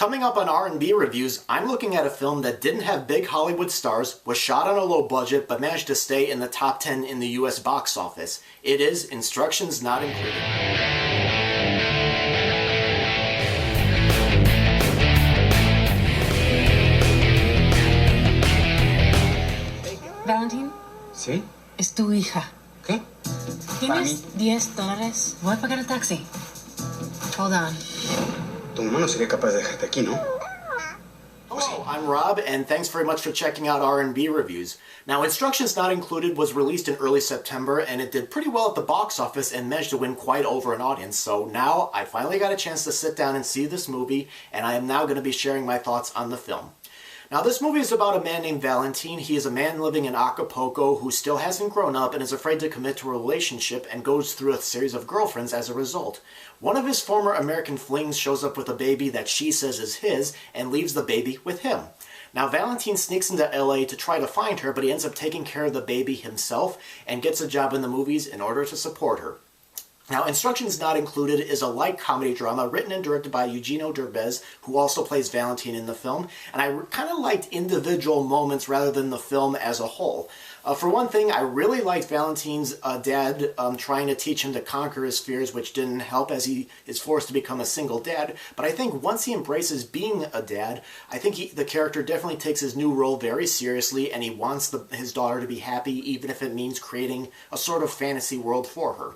Coming up on R&B Reviews, I'm looking at a film that didn't have big Hollywood stars, was shot on a low budget, but managed to stay in the top 10 in the US box office. It is Instructions Not Included. Valentín. ¿Sí? Es tu hija. ¿Qué? ¿Tienes $10? Voy a pagar el taxi. Hold on. Tu mamá no sería capaz de dejarte aquí, ¿no? Hello, I'm Rob, and thanks very much for checking out R&B Reviews. Now, Instructions Not Included was released in early September, and it did pretty well at the box office and managed to win quite over an audience. So now, I finally got a chance to sit down and see this movie, and I am now going to be sharing my thoughts on the film. Now, this movie is about a man named Valentin. He is a man living in Acapulco who still hasn't grown up and is afraid to commit to a relationship and goes through a series of girlfriends as a result. One of his former American flings shows up with a baby that she says is his and leaves the baby with him. Now, Valentin sneaks into LA to try to find her, but he ends up taking care of the baby himself and gets a job in the movies in order to support her. Now, Instructions Not Included is a light comedy drama written and directed by Eugenio Derbez, who also plays Valentin in the film, and I kind of liked individual moments rather than the film as a whole. For one thing, I really liked Valentin's dad trying to teach him to conquer his fears, which didn't help as he is forced to become a single dad, but I think once he embraces being a dad, I think the character definitely takes his new role very seriously, and he wants his daughter to be happy, even if it means creating a sort of fantasy world for her.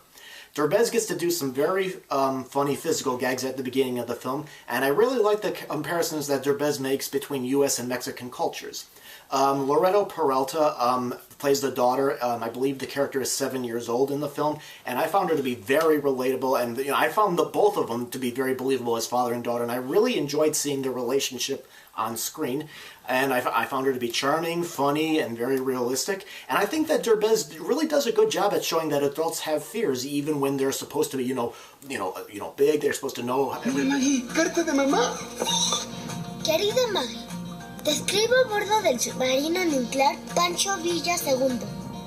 Derbez gets to do some very funny physical gags at the beginning of the film, and I really like the comparisons that Derbez makes between US and Mexican cultures. Loreto Peralta plays the daughter. I believe the character is 7 years old in the film, and I found her to be very relatable, and I found both of them to be very believable as father and daughter, and I really enjoyed seeing their relationship on screen, and I found her to be charming, funny, and very realistic, and I think that Derbez really does a good job at showing that adults have fears, even when they're supposed to be, big, they're supposed to know everything. ¡Carta de mamá! Querida Maggie, te escribo a bordo del submarino nuclear Pancho Villa II.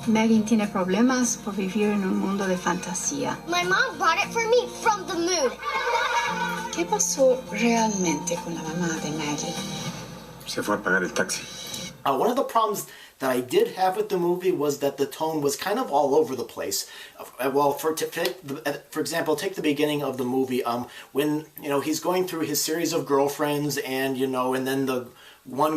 Maggie tiene problemas por vivir en un mundo de fantasía. My mom brought it for me from the moon. ¿Qué pasó realmente con la mamá de Maggie? Se fue a pagar el taxi. One of the problems that I did have with the movie was that the tone was kind of all over the place. Well, for example, take the beginning of the movie, when he's going through his series of girlfriends, and and then the one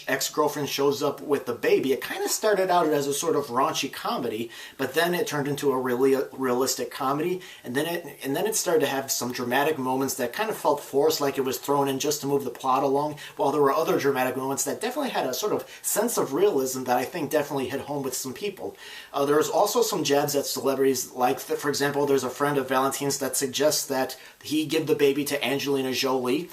ex-girlfriend shows up with the baby. It kind of started out as a sort of raunchy comedy, but then it turned into a really realistic comedy, and then it started to have some dramatic moments that kind of felt forced, like it was thrown in just to move the plot along, while there were other dramatic moments that definitely had a sort of sense of realism that I think definitely hit home with some people. There was also some jabs at celebrities, like, for example, there's a friend of Valentin's that suggests that he give the baby to Angelina Jolie.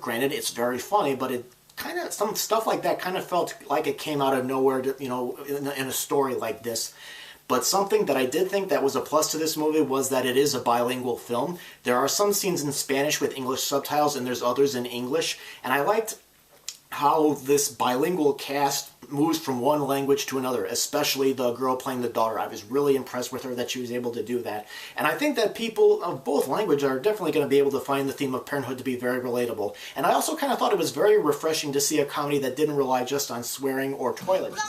Granted, it's very funny, but it kind of, some stuff like that kind of felt like it came out of nowhere, in a story like this. But something that I did think that was a plus to this movie was that it is a bilingual film. There are some scenes in Spanish with English subtitles, and there's others in English, and I liked how this bilingual cast moves from one language to another, especially the girl playing the daughter. I was really impressed with her that she was able to do that. And I think that people of both languages are definitely going to be able to find the theme of parenthood to be very relatable. And I also kind of thought it was very refreshing to see a comedy that didn't rely just on swearing or toilets.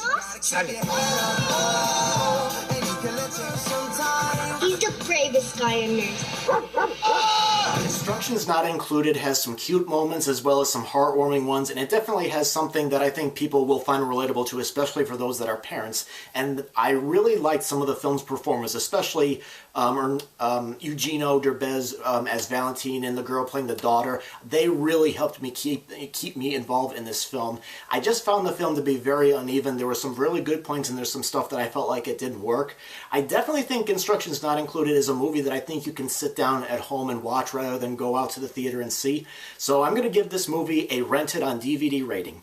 He's the bravest guy in Earth. Instructions Not Included has some cute moments as well as some heartwarming ones, and it definitely has something that I think people will find relatable to, especially for those that are parents. And I really liked some of the film's performers, especially Eugenio Derbez as Valentin and the girl playing the daughter. They really helped me keep me involved in this film. I just found the film to be very uneven. There were some really good points, and there's some stuff that I felt like it didn't work. I definitely think Instructions Not Included is a movie that I think you can sit down at home and watch rather than go out to the theater and see. So I'm going to give this movie a rented on DVD rating.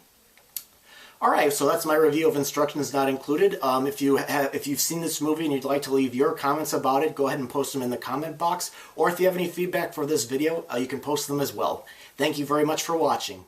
Alright, so that's my review of Instructions Not Included. If you've seen this movie and you'd like to leave your comments about it, go ahead and post them in the comment box. Or if you have any feedback for this video, you can post them as well. Thank you very much for watching.